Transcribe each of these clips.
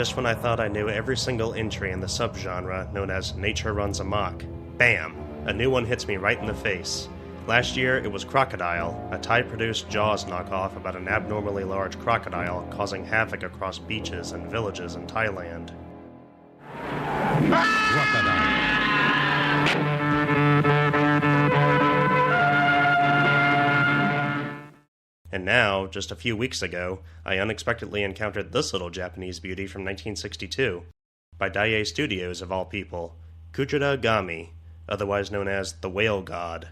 Just when I thought I knew every single entry in the subgenre known as Nature Runs Amok, bam! A new one hits me right in the face. Last year, it was Crocodile, a Thai-produced Jaws knockoff about an abnormally large crocodile causing havoc across beaches and villages in Thailand. Crocodile. And now, just a few weeks ago, I unexpectedly encountered this little Japanese beauty from 1962, by Daiei Studios of all people, Kuchida Gami, otherwise known as the Whale God.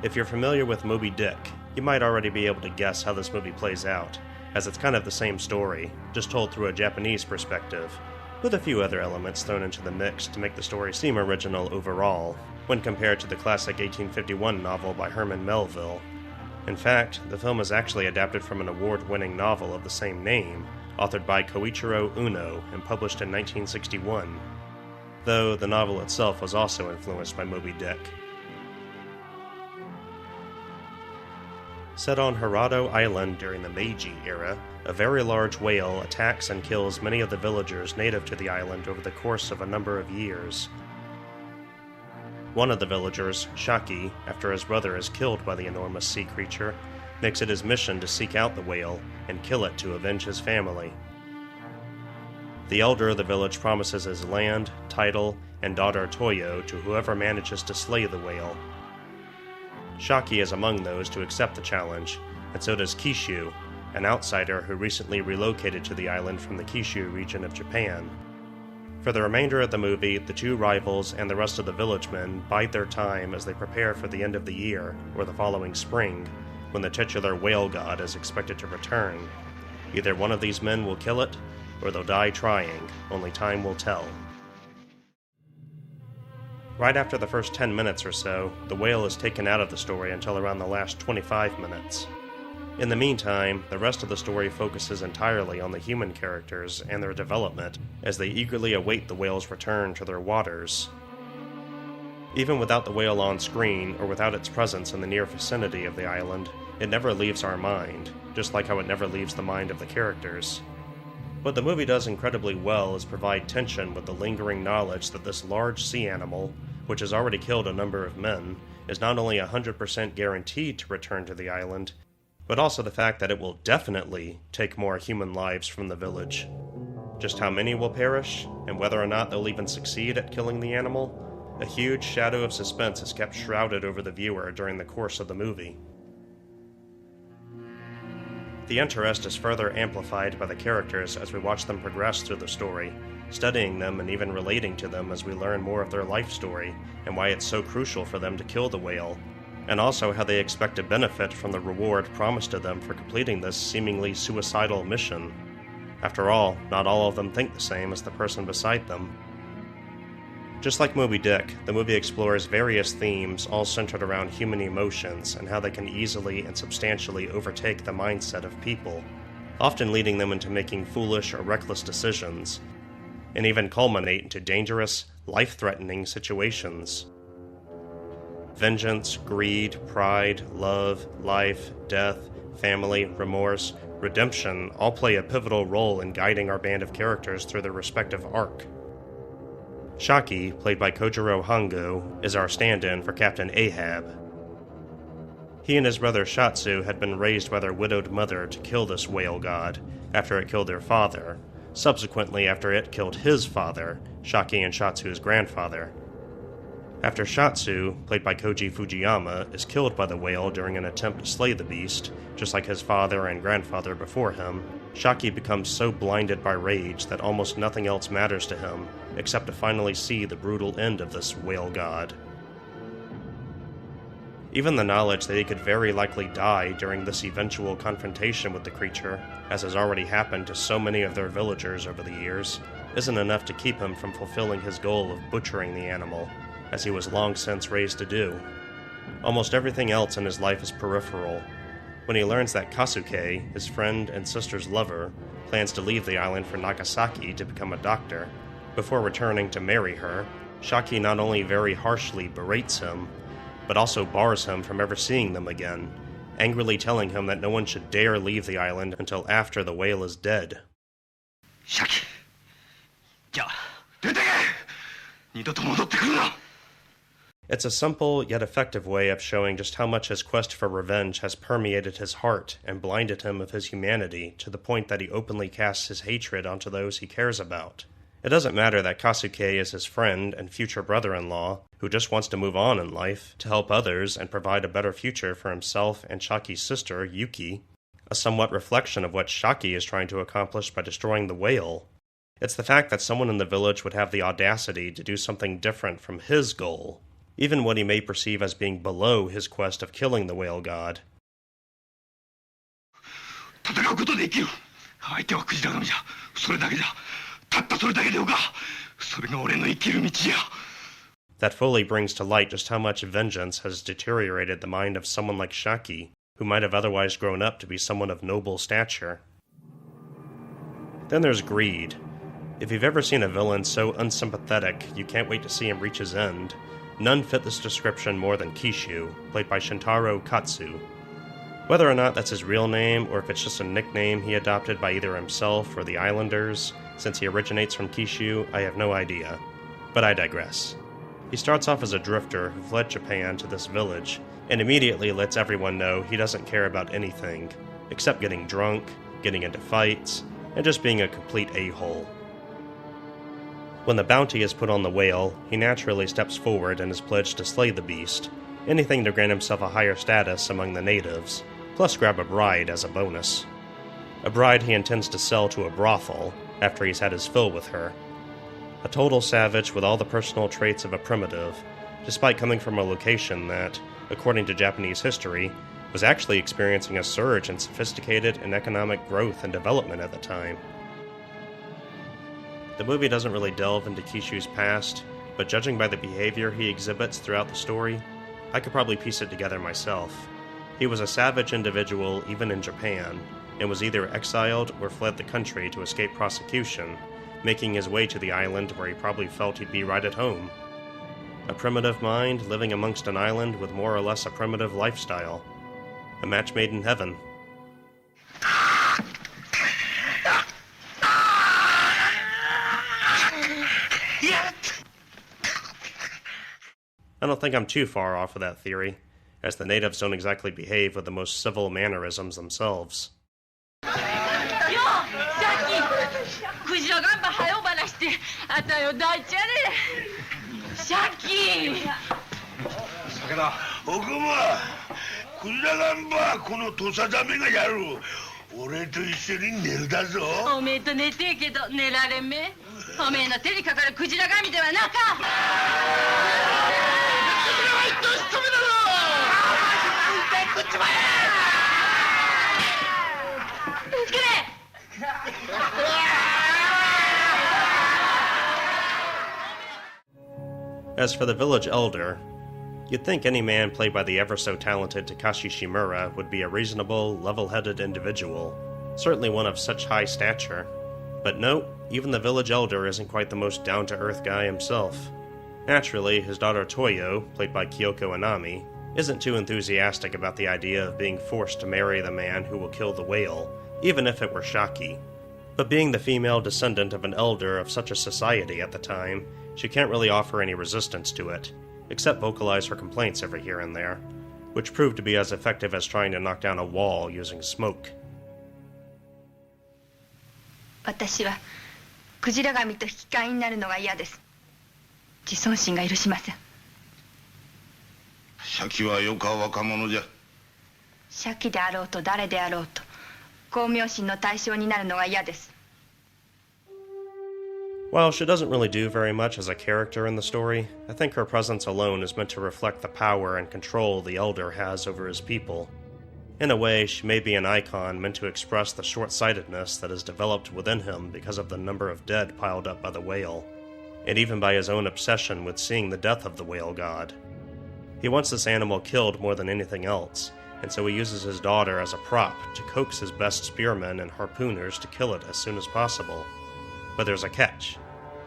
If you're familiar with Moby Dick, you might already be able to guess how this movie plays out, as it's kind of the same story, just told through a Japanese perspective, with a few other elements thrown into the mix to make the story seem original overall, when compared to the classic 1851 novel by Herman Melville. In fact, the film is actually adapted from an award-winning novel of the same name, authored by Koichiro Uno and published in 1961, though the novel itself was also influenced by Moby Dick. Set on Hirado Island during the Meiji era, a very large whale attacks and kills many of the villagers native to the island over the course of a number of years. One of the villagers, Shaki, after his brother is killed by the enormous sea creature, makes it his mission to seek out the whale and kill it to avenge his family. The elder of the village promises his land, title, and daughter Toyo to whoever manages to slay the whale. Shaki is among those to accept the challenge, and so does Kishu, an outsider who recently relocated to the island from the Kishu region of Japan. For the remainder of the movie, the two rivals and the rest of the villagemen bide their time as they prepare for the end of the year, or the following spring, when the titular whale god is expected to return. Either one of these men will kill it, or they'll die trying, only time will tell. Right after the first 10 minutes or so, the whale is taken out of the story until around the last 25 minutes. In the meantime, the rest of the story focuses entirely on the human characters and their development as they eagerly await the whale's return to their waters. Even without the whale on screen, or without its presence in the near vicinity of the island, it never leaves our mind, just like how it never leaves the mind of the characters. What the movie does incredibly well is provide tension with the lingering knowledge that this large sea animal, which has already killed a number of men, is not only 100% guaranteed to return to the island, but also the fact that it will definitely take more human lives from the village. Just how many will perish, and whether or not they'll even succeed at killing the animal, a huge shadow of suspense is kept shrouded over the viewer during the course of the movie. The interest is further amplified by the characters as we watch them progress through the story, studying them and even relating to them as we learn more of their life story and why it's so crucial for them to kill the whale, and also how they expect to benefit from the reward promised to them for completing this seemingly suicidal mission. After all, not all of them think the same as the person beside them. Just like Moby Dick, the movie explores various themes all centered around human emotions and how they can easily and substantially overtake the mindset of people, often leading them into making foolish or reckless decisions, and even culminate into dangerous, life-threatening situations. Vengeance, greed, pride, love, life, death, family, remorse, redemption all play a pivotal role in guiding our band of characters through their respective arc. Shaki, played by Kojiro Hongo, is our stand-in for Captain Ahab. He and his brother Shatsu had been raised by their widowed mother to kill this whale god after it killed their father, subsequently after it killed his father, Shaki and Shatsu's grandfather. After Shatsu, played by Koji Fujiyama, is killed by the whale during an attempt to slay the beast, just like his father and grandfather before him, Shaki becomes so blinded by rage that almost nothing else matters to him, except to finally see the brutal end of this whale god. Even the knowledge that he could very likely die during this eventual confrontation with the creature, as has already happened to so many of their villagers over the years, isn't enough to keep him from fulfilling his goal of butchering the animal, as he was long since raised to do. Almost everything else in his life is peripheral. When he learns that Kasuke, his friend and sister's lover, plans to leave the island for Nagasaki to become a doctor, before returning to marry her, Shaki not only very harshly berates him, but also bars him from ever seeing them again, angrily telling him that no one should dare leave the island until after the whale is dead. Shaki! Ja, dete ke! Nidoto modotte kuru na! It's a simple yet effective way of showing just how much his quest for revenge has permeated his heart and blinded him of his humanity to the point that he openly casts his hatred onto those he cares about. It doesn't matter that Kasuke is his friend and future brother-in-law, who just wants to move on in life, to help others and provide a better future for himself and Shaki's sister, Yuki, a somewhat reflection of what Shaki is trying to accomplish by destroying the whale. It's the fact that someone in the village would have the audacity to do something different from his goal, even what he may perceive as being below his quest of killing the whale god. 戦うことで生きる。相手はクジラ神じゃ。それだけじゃ。たったそれだけでよか。それが俺の生きる道や。 That fully brings to light just how much vengeance has deteriorated the mind of someone like Shaki, who might have otherwise grown up to be someone of noble stature. Then there's greed. If you've ever seen a villain so unsympathetic you can't wait to see him reach his end, none fit this description more than Kishu, played by Shintaro Katsu. Whether or not that's his real name, or if it's just a nickname he adopted by either himself or the Islanders, since he originates from Kishu, I have no idea. But I digress. He starts off as a drifter who fled Japan to this village, and immediately lets everyone know he doesn't care about anything, except getting drunk, getting into fights, and just being a complete a-hole. When the bounty is put on the whale, he naturally steps forward and is pledged to slay the beast, anything to grant himself a higher status among the natives, plus grab a bride as a bonus. A bride he intends to sell to a brothel after he's had his fill with her. A total savage with all the personal traits of a primitive, despite coming from a location that, according to Japanese history, was actually experiencing a surge in sophisticated and economic growth and development at the time. The movie doesn't really delve into Kishu's past, but judging by the behavior he exhibits throughout the story, I could probably piece it together myself. He was a savage individual even in Japan, and was either exiled or fled the country to escape prosecution, making his way to the island where he probably felt he'd be right at home. A primitive mind living amongst an island with more or less a primitive lifestyle. A match made in heaven. I don't think I'm too far off with that theory, as the natives don't exactly behave with the most civil mannerisms themselves. As for the village elder, you'd think any man played by the ever-so-talented Takashi Shimura would be a reasonable, level-headed individual, certainly one of such high stature. But no, even the village elder isn't quite the most down-to-earth guy himself. Naturally, his daughter Toyo, played by Kyoko Inami, isn't too enthusiastic about the idea of being forced to marry the man who will kill the whale, even if it were Shaki. But being the female descendant of an elder of such a society at the time, she can't really offer any resistance to it, except vocalize her complaints every here and there, which proved to be as effective as trying to knock down a wall using smoke. 私はクジラ神と引き換えになるのが嫌です。自尊心が許しません。シャキはよか若者じゃ。シャキであろうと誰であろうと光明心の対象になるのが嫌です。 While she doesn't really do very much as a character in the story, I think her presence alone is meant to reflect the power and control the Elder has over his people. In a way, she may be an icon meant to express the short-sightedness that has developed within him because of the number of dead piled up by the whale, and even by his own obsession with seeing the death of the whale god. He wants this animal killed more than anything else, and so he uses his daughter as a prop to coax his best spearmen and harpooners to kill it as soon as possible. But there's a catch.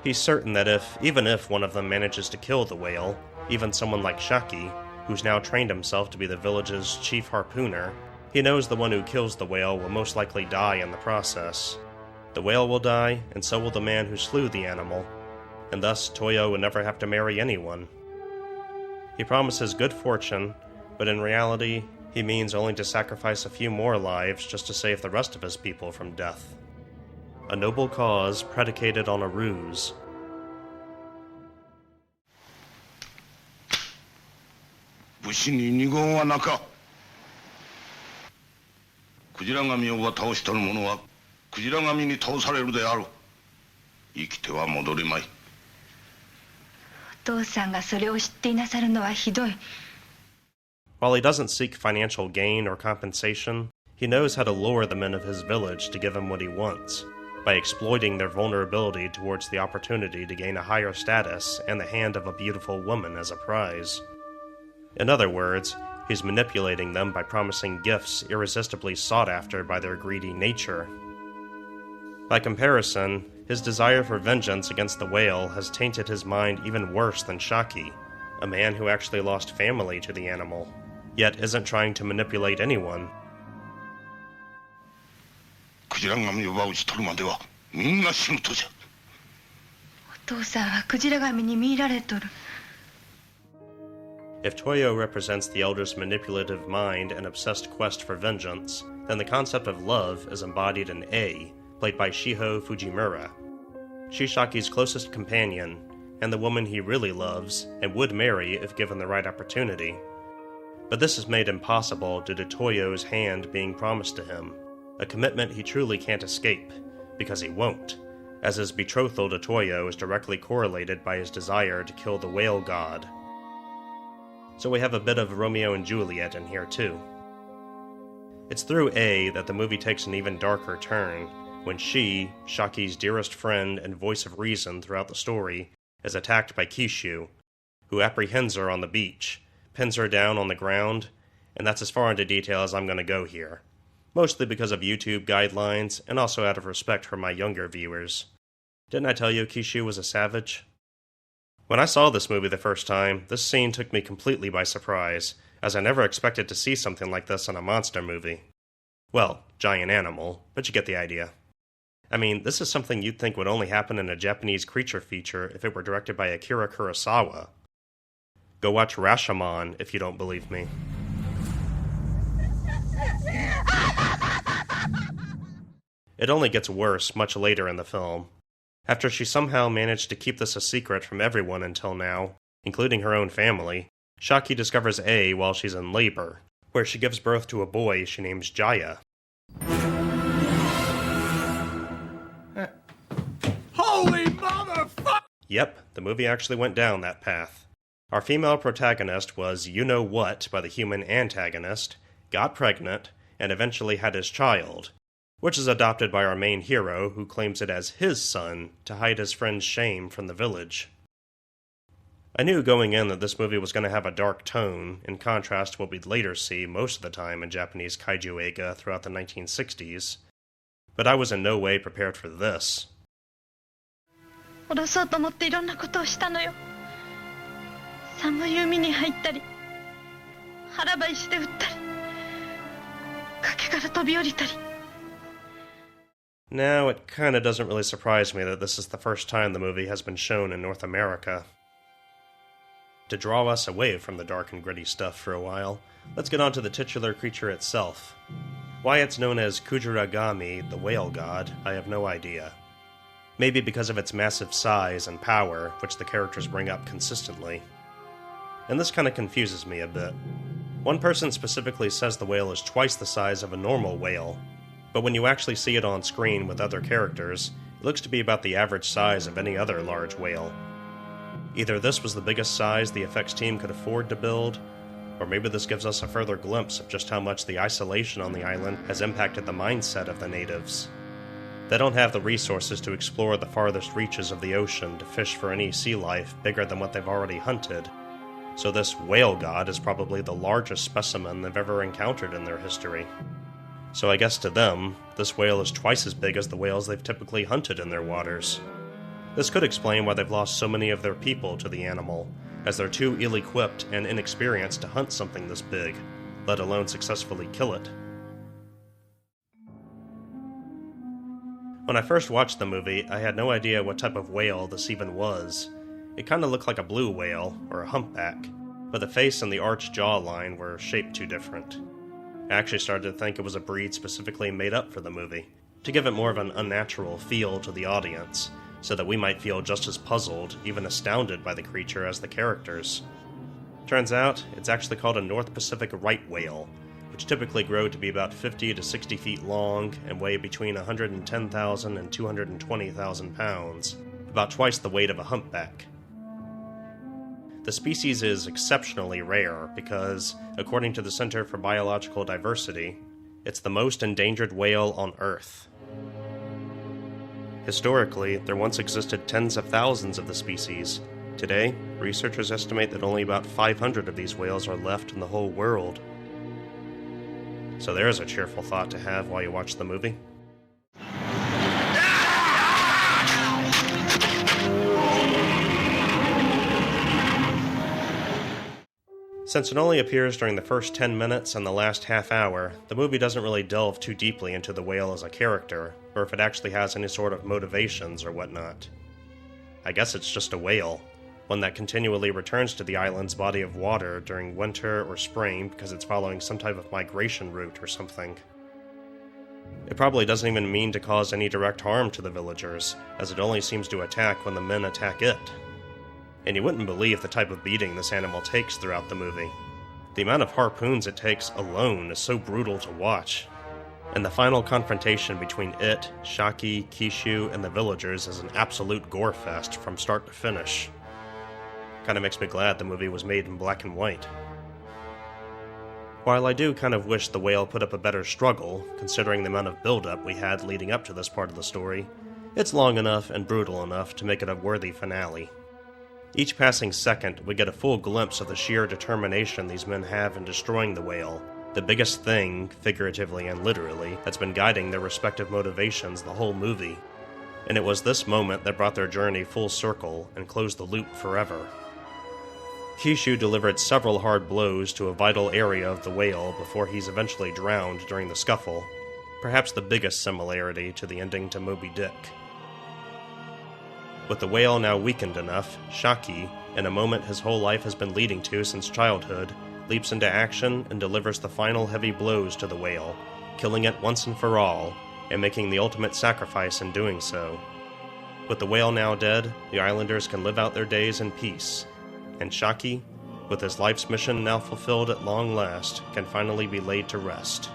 He's certain that even if one of them manages to kill the whale, even someone like Shaki, who's now trained himself to be the village's chief harpooner. He knows the one who kills the whale will most likely die in the process. The whale will die, and so will the man who slew the animal, and thus Toyo will never have to marry anyone. He promises good fortune, but in reality, he means only to sacrifice a few more lives just to save the rest of his people from death. A noble cause predicated on a ruse. 武士に二言はなか。クジラ神を倒しとる者はクジラ神に倒されるである。生きては戻りまい。お父さんがそれを知っていなさるのはひどい。 While he doesn't seek financial gain or compensation, he knows how to lure the men of his village to give him what he wants, by exploiting their vulnerability towards the opportunity to gain a higher status and the hand of a beautiful woman as a prize. In other words, he's manipulating them by promising gifts irresistibly sought after by their greedy nature. By comparison, his desire for vengeance against the whale has tainted his mind even worse than Shaki, a man who actually lost family to the animal, yet isn't trying to manipulate anyone. クジラ神を奪うしとるまではみんな死ぬとじゃ。お父さんはクジラ神に見入られとる。 If Toyo represents the elder's manipulative mind and obsessed quest for vengeance, then the concept of love is embodied in A, played by Shiho Fujimura. She's Shaki's closest companion, and the woman he really loves and would marry if given the right opportunity. But this is made impossible due to Toyo's hand being promised to him, a commitment he truly can't escape, because he won't, as his betrothal to Toyo is directly correlated by his desire to kill the whale god. So we have a bit of Romeo and Juliet in here too. It's through A that the movie takes an even darker turn, when she, Shaki's dearest friend and voice of reason throughout the story, is attacked by Kishu, who apprehends her on the beach, pins her down on the ground, and that's as far into detail as I'm going to go here, mostly because of YouTube guidelines and also out of respect for my younger viewers. Didn't I tell you Kishu was a savage? When I saw this movie the first time, this scene took me completely by surprise, as I never expected to see something like this in a monster movie. Well, giant animal, but you get the idea. I mean, this is something you'd think would only happen in a Japanese creature feature if it were directed by Akira Kurosawa. Go watch Rashomon if you don't believe me. It only gets worse much later in the film. After she somehow managed to keep this a secret from everyone until now, including her own family, Shaki discovers A while she's in labor, where she gives birth to a boy she names Jaya. Holy motherfucker! Yep, the movie actually went down that path. Our female protagonist was you-know-what by the human antagonist, got pregnant, and eventually had his child, which is adopted by our main hero, who claims it as his son to hide his friend's shame from the village. I knew going in that this movie was going to have a dark tone, in contrast to what we'd later see most of the time in Japanese kaiju eiga throughout the 1960s, but I was in no way prepared for this. 脅そうと思っていろんなことをしたのよ。寒い海に入ったり、腹ばいして撃ったり、崖から飛び降りたり。 Now, it kinda doesn't really surprise me that this is the first time the movie has been shown in North America. To draw us away from the dark and gritty stuff for a while, let's get on to the titular creature itself. Why it's known as Kujiragami, the whale god, I have no idea. Maybe because of its massive size and power, which the characters bring up consistently. And this kinda confuses me a bit. One person specifically says the whale is twice the size of a normal whale, but when you actually see it on screen with other characters, it looks to be about the average size of any other large whale. Either this was the biggest size the effects team could afford to build, or maybe this gives us a further glimpse of just how much the isolation on the island has impacted the mindset of the natives. They don't have the resources to explore the farthest reaches of the ocean to fish for any sea life bigger than what they've already hunted, so this whale god is probably the largest specimen they've ever encountered in their history. So I guess to them, this whale is twice as big as the whales they've typically hunted in their waters. This could explain why they've lost so many of their people to the animal, as they're too ill-equipped and inexperienced to hunt something this big, let alone successfully kill it. When I first watched the movie, I had no idea what type of whale this even was. It kinda looked like a blue whale, or a humpback, but the face and the arched jawline were shaped too different. I actually started to think it was a breed specifically made up for the movie, to give it more of an unnatural feel to the audience, so that we might feel just as puzzled, even astounded by the creature as the characters. Turns out, it's actually called a North Pacific right whale, which typically grow to be about 50 to 60 feet long and weigh between 110,000 and 220,000 pounds, about twice the weight of a humpback. The species is exceptionally rare because, according to the Center for Biological Diversity, it's the most endangered whale on Earth. Historically, there once existed tens of thousands of the species. Today, researchers estimate that only about 500 of these whales are left in the whole world. So there's a cheerful thought to have while you watch the movie. Since it only appears during the first 10 minutes and the last half hour, the movie doesn't really delve too deeply into the whale as a character, or if it actually has any sort of motivations or whatnot. I guess it's just a whale, one that continually returns to the island's body of water during winter or spring because it's following some type of migration route or something. It probably doesn't even mean to cause any direct harm to the villagers, as it only seems to attack when the men attack it. And you wouldn't believe the type of beating this animal takes throughout the movie. The amount of harpoons it takes alone is so brutal to watch. And the final confrontation between it, Shaki, Kishu, and the villagers is an absolute gore fest from start to finish. Kinda makes me glad the movie was made in black and white. While I do kind of wish the whale put up a better struggle, considering the amount of build-up we had leading up to this part of the story, it's long enough and brutal enough to make it a worthy finale. Each passing second, we get a full glimpse of the sheer determination these men have in destroying the whale, the biggest thing, figuratively and literally, that's been guiding their respective motivations the whole movie. And it was this moment that brought their journey full circle and closed the loop forever. Kishu delivered several hard blows to a vital area of the whale before he's eventually drowned during the scuffle, perhaps the biggest similarity to the ending to Moby Dick. With the whale now weakened enough, Shaki, in a moment his whole life has been leading to since childhood, leaps into action and delivers the final heavy blows to the whale, killing it once and for all, and making the ultimate sacrifice in doing so. With the whale now dead, the islanders can live out their days in peace, and Shaki, with his life's mission now fulfilled at long last, can finally be laid to rest.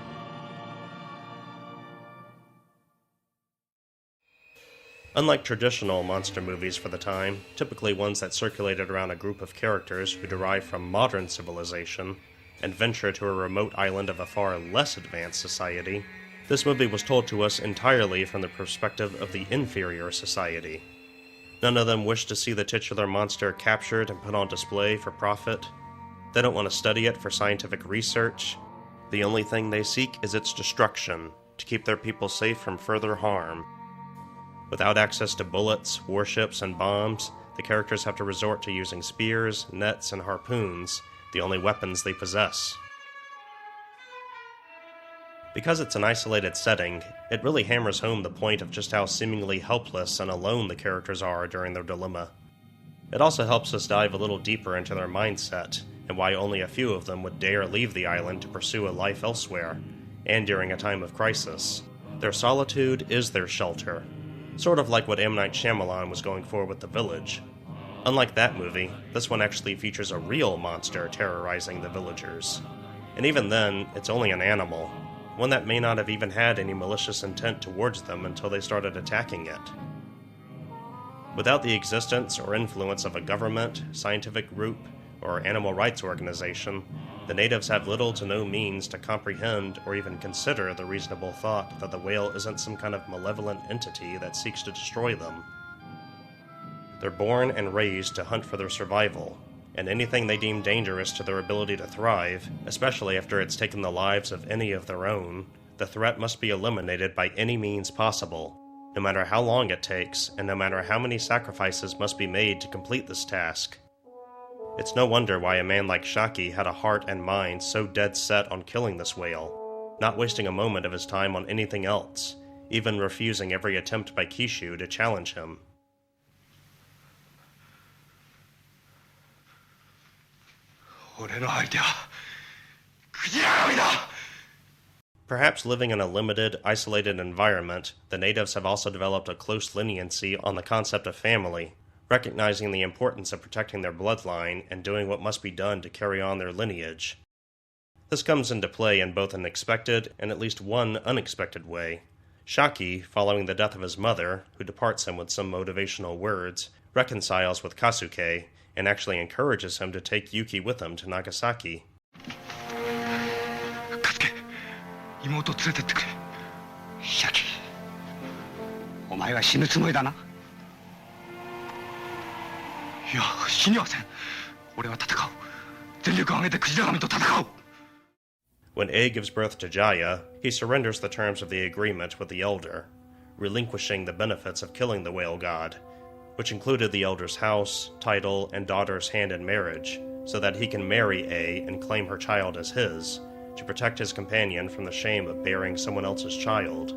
Unlike traditional monster movies for the time, typically ones that circulated around a group of characters who derive from modern civilization and venture to a remote island of a far less advanced society, this movie was told to us entirely from the perspective of the inferior society. None of them wish to see the titular monster captured and put on display for profit. They don't want to study it for scientific research. The only thing they seek is its destruction, to keep their people safe from further harm. Without access to bullets, warships, and bombs, the characters have to resort to using spears, nets, and harpoons, the only weapons they possess. Because it's an isolated setting, it really hammers home the point of just how seemingly helpless and alone the characters are during their dilemma. It also helps us dive a little deeper into their mindset, and why only a few of them would dare leave the island to pursue a life elsewhere, and during a time of crisis. Their solitude is their shelter, sort of like what M. Night Shyamalan was going for with The Village. Unlike that movie, this one actually features a real monster terrorizing the villagers. And even then, it's only an animal, one that may not have even had any malicious intent towards them until they started attacking it. Without the existence or influence of a government, scientific group, or animal rights organization, the natives have little to no means to comprehend or even consider the reasonable thought that the whale isn't some kind of malevolent entity that seeks to destroy them. They're born and raised to hunt for their survival, and anything they deem dangerous to their ability to thrive, especially after it's taken the lives of any of their own, the threat must be eliminated by any means possible, no matter how long it takes, and no matter how many sacrifices must be made to complete this task. It's no wonder why a man like Shaki had a heart and mind so dead set on killing this whale, not wasting a moment of his time on anything else, even refusing every attempt by Kishu to challenge him. Perhaps living in a limited, isolated environment, the natives have also developed a close leniency on the concept of family, recognizing the importance of protecting their bloodline and doing what must be done to carry on their lineage. This comes into play in both an expected and at least one unexpected way. Shaki, following the death of his mother, who departs him with some motivational words, reconciles with Kasuke and actually encourages him to take Yuki with him to Nagasaki. Kasuke, 妹を連れてってくれ。シャキ、お前は死ぬつもりだな。いや、死にはせん。俺は戦う。全力を挙げてクジラ神と戦う。 When A gives birth to Jaya, he surrenders the terms of the agreement with the elder, relinquishing the benefits of killing the whale god, which included the elder's house, title, and daughter's hand in marriage, so that he can marry A and claim her child as his, to protect his companion from the shame of bearing someone else's child.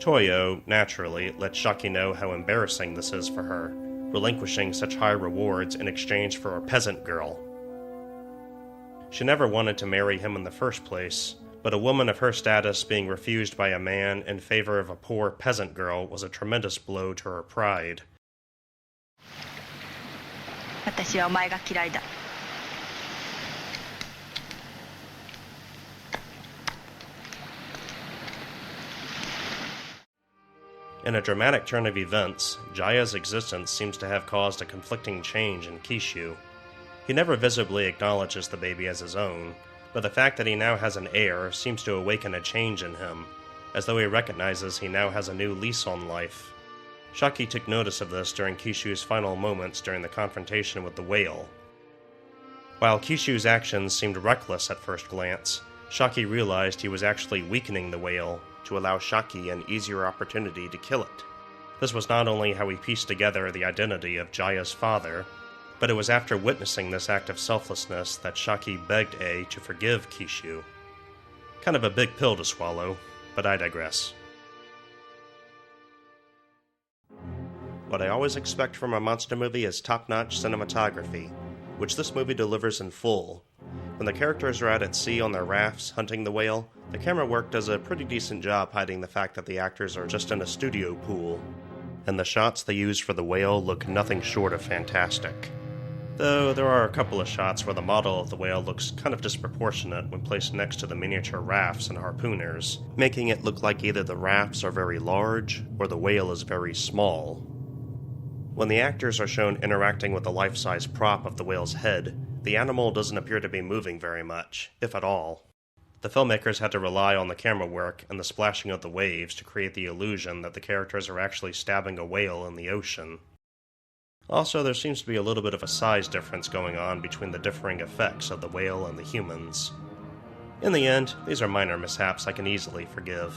Toyo, naturally, lets Shaki know how embarrassing this is for her, relinquishing such high rewards in exchange for a peasant girl. She never wanted to marry him in the first place, but a woman of her status being refused by a man in favor of a poor peasant girl was a tremendous blow to her pride. 私はお前が嫌いだ。In a dramatic turn of events, Jaya's existence seems to have caused a conflicting change in Kishu. He never visibly acknowledges the baby as his own, but the fact that he now has an heir seems to awaken a change in him, as though he recognizes he now has a new lease on life. Shaki took notice of this during Kishu's final moments during the confrontation with the whale. While Kishu's actions seemed reckless at first glance, Shaki realized he was actually weakening the whale to allow Shaki an easier opportunity to kill it. This was not only how he pieced together the identity of Jaya's father, but it was after witnessing this act of selflessness that Shaki begged A to forgive Kishu. Kind of a big pill to swallow, but I digress. What I always expect from a monster movie is top-notch cinematography, which this movie delivers in full. When the characters are out at sea on their rafts hunting the whale, the camera work does a pretty decent job hiding the fact that the actors are just in a studio pool, and the shots they use for the whale look nothing short of fantastic. Though there are a couple of shots where the model of the whale looks kind of disproportionate when placed next to the miniature rafts and harpooners, making it look like either the rafts are very large or the whale is very small. When the actors are shown interacting with the life-size prop of the whale's head, the animal doesn't appear to be moving very much, if at all. The filmmakers had to rely on the camera work and the splashing of the waves to create the illusion that the characters are actually stabbing a whale in the ocean. Also, there seems to be a little bit of a size difference going on between the differing effects of the whale and the humans. In the end, these are minor mishaps I can easily forgive.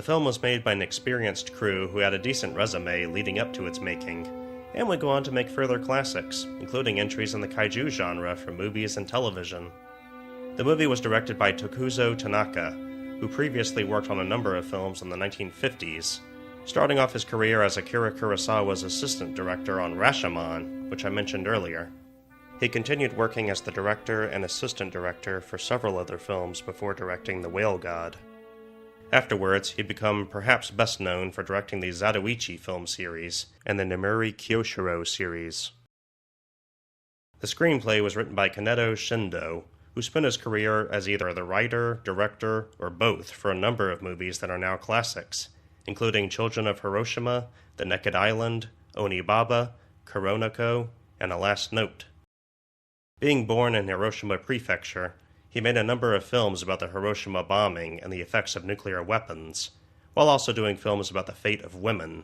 The film was made by an experienced crew who had a decent resume leading up to its making, and would go on to make further classics, including entries in the kaiju genre for movies and television. The movie was directed by Tokuzo Tanaka, who previously worked on a number of films in the 1950s, starting off his career as Akira Kurosawa's assistant director on Rashomon, which I mentioned earlier. He continued working as the director and assistant director for several other films before directing The Whale God. Afterwards, he'd become perhaps best known for directing the Zatoichi film series and the Nemuri Kyoshiro series. The screenplay was written by Kaneto Shindo, who spent his career as either the writer, director, or both for a number of movies that are now classics, including Children of Hiroshima, The Naked Island, Onibaba, Koronako, and A Last Note. Being born in Hiroshima Prefecture, he made a number of films about the Hiroshima bombing and the effects of nuclear weapons, while also doing films about the fate of women.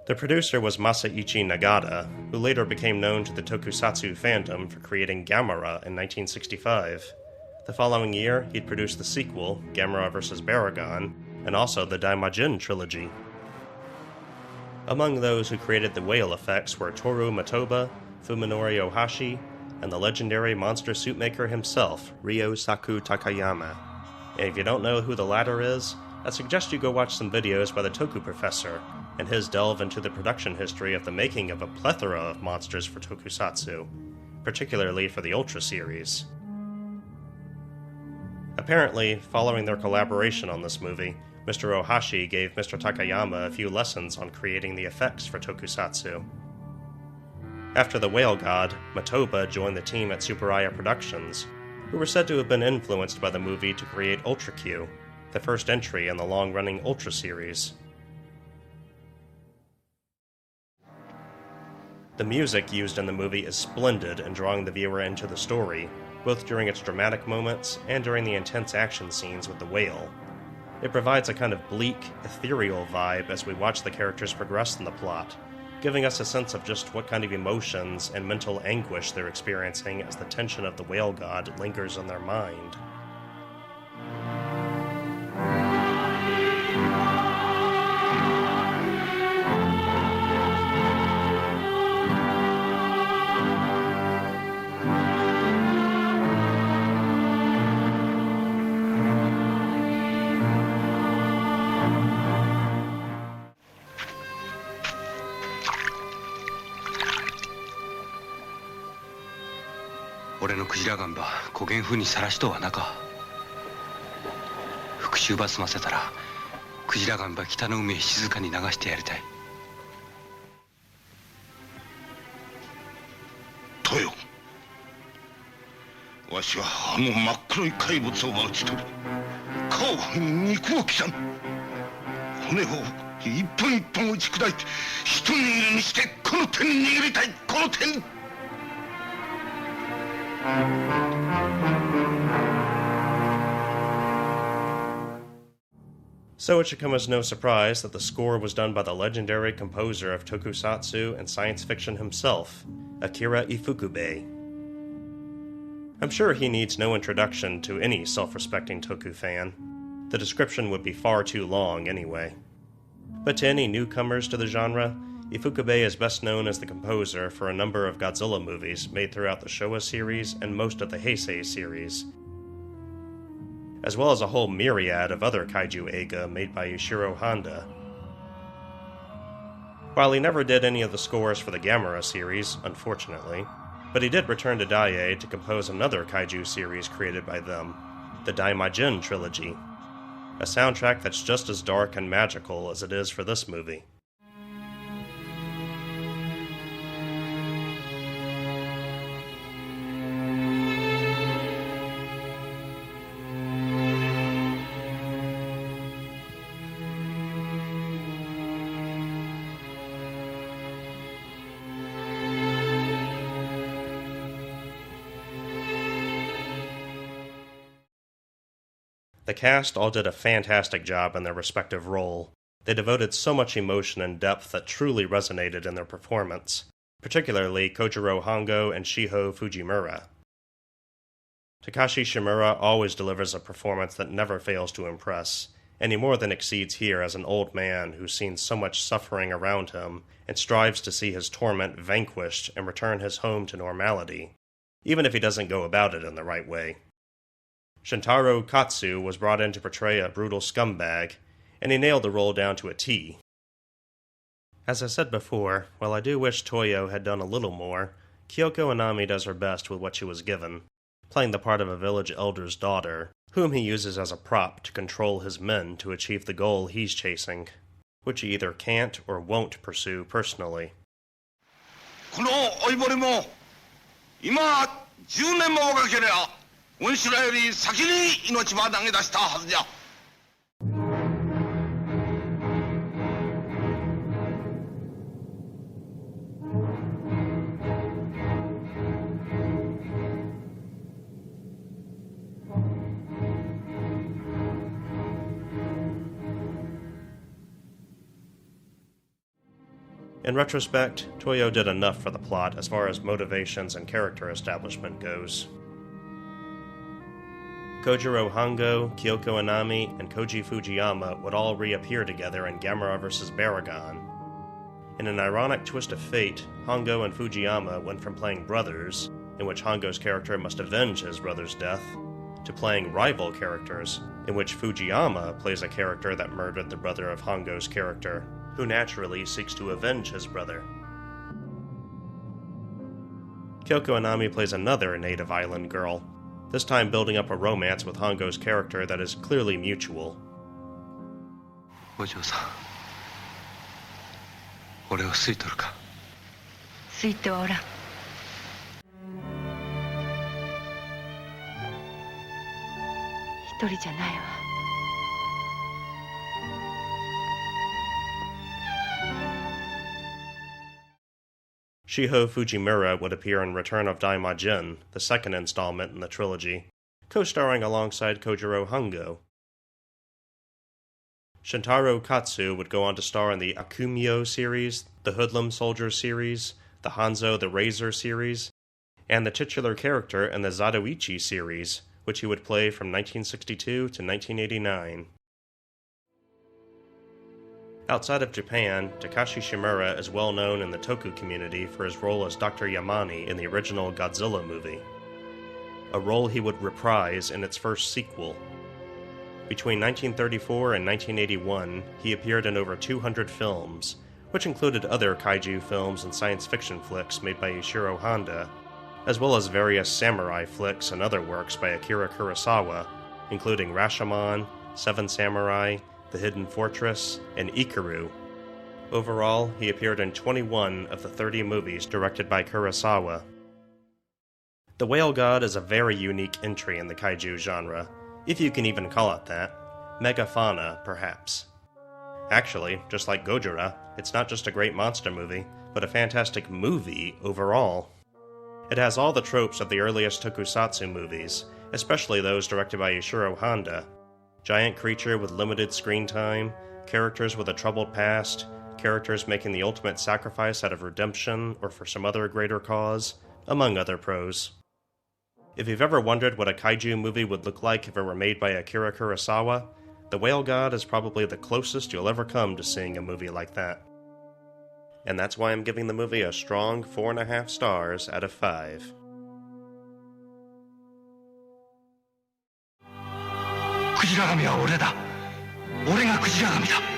The producer was Masaichi Nagata, who later became known to the tokusatsu fandom for creating Gamera in 1965. The following year, he'd produced the sequel, Gamera vs. Baragon, and also the Daimajin trilogy. Among those who created the whale effects were Toru Motoba, Fuminori Ohashi, and the legendary monster suit maker himself, Ryosaku Takayama. And if you don't know who the latter is, I suggest you go watch some videos by the Toku Professor, and his delve into the production history of the making of a plethora of monsters for tokusatsu, particularly for the Ultra series. Apparently, following their collaboration on this movie, Mr. Ohashi gave Mr. Takayama a few lessons on creating the effects for tokusatsu. After the Whale God, Motoba joined the team at Superaya Productions, who were said to have been influenced by the movie to create Ultra Q, the first entry in the long-running Ultra series. The music used in the movie is splendid in drawing the viewer into the story, both during its dramatic moments and during the intense action scenes with the whale. It provides a kind of bleak, ethereal vibe as we watch the characters progress in the plot, giving us a sense of just what kind of emotions and mental anguish they're experiencing as the tension of the whale god lingers on their mind.俺のクジラガンば古元風にさらしとはなか。復讐ば済ませたらクジラガンば北の海へ静かに流してやりたい。豊、わしはあの真っ黒い怪物を討ち取り、皮を肉を刻み、骨を一本一本打ち砕いて一握りにしてこの手に握りたい、この手に。So it should come as no surprise that the score was done by the legendary composer of tokusatsu and science fiction himself, Akira Ifukube. I'm sure he needs no introduction to any self-respecting Toku fan. The description would be far too long anyway. But to any newcomers to the genre, Ifukube is best known as the composer for a number of Godzilla movies made throughout the Showa series and most of the Heisei series, as well as a whole myriad of other kaiju eiga made by Yushiro Honda. While he never did any of the scores for the Gamera series, unfortunately, but he did return to Daiei to compose another kaiju series created by them, the Daimajin trilogy, a soundtrack that's just as dark and magical as it is for this movie. The cast all did a fantastic job in their respective role. They devoted so much emotion and depth that truly resonated in their performance, particularly Kojiro Hongo and Shiho Fujimura. Takashi Shimura always delivers a performance that never fails to impress, and he more than exceeds here as an old man who's seen so much suffering around him and strives to see his torment vanquished and return his home to normality, even if he doesn't go about it in the right way. Shintaro Katsu was brought in to portray a brutal scumbag, and he nailed the role down to a T. As I said before, while I do wish Toyo had done a little more, Kyoko Inami does her best with what she was given, playing the part of a village elder's daughter, whom he uses as a prop to control his men to achieve the goal he's chasing, which he either can't or won't pursue personally. この老いぼれも今10年も若ければ恩師らより先に命は投げ出したはずじゃ。In retrospect, Toyo did enough for the plot as far as motivations and character establishment goes. Kojiro Hongo, Kyoko Inami, and Koji Fujiyama would all reappear together in Gamera vs. Baragon. In an ironic twist of fate, Hongo and Fujiyama went from playing brothers, in which Hongo's character must avenge his brother's death, to playing rival characters, in which Fujiyama plays a character that murdered the brother of Hongo's character, who naturally seeks to avenge his brother. Kyoko Inami plays another native island girl, this time building up a romance with Hongo's character that is clearly mutual. お嬢さん、俺を好いとるか？好いてはおらん。一人じゃないわ。Shiho Fujimura would appear in Return of Daimajin, the second installment in the trilogy, co-starring alongside Kojiro Hongo. Shintaro Katsu would go on to star in the Akumio series, the Hoodlum Soldier series, the Hanzo the Razor series, and the titular character in the Zatoichi series, which he would play from 1962 to 1989. Outside of Japan, Takashi Shimura is well known in the Toku community for his role as Dr. Yamane in the original Godzilla movie, a role he would reprise in its first sequel. Between 1934 and 1981, he appeared in over 200 films, which included other kaiju films and science fiction flicks made by Ishiro Honda, as well as various samurai flicks and other works by Akira Kurosawa, including Rashomon, Seven Samurai, The Hidden Fortress, and Ikaru. Overall, he appeared in 21 of the 30 movies directed by Kurosawa. The Whale God is a very unique entry in the kaiju genre, if you can even call it that. Megafauna, perhaps. Actually, just like Gojira, it's not just a great monster movie, but a fantastic movie overall. It has all the tropes of the earliest tokusatsu movies, especially those directed by Ishiro Honda. Giant creature with limited screen time, characters with a troubled past, characters making the ultimate sacrifice out of redemption or for some other greater cause, among other pros. If you've ever wondered what a kaiju movie would look like if it were made by Akira Kurosawa, The Whale God is probably the closest you'll ever come to seeing a movie like that. And that's why I'm giving the movie a strong 4.5 stars out of 5. クジラ神は俺だ。俺がクジラ神だ。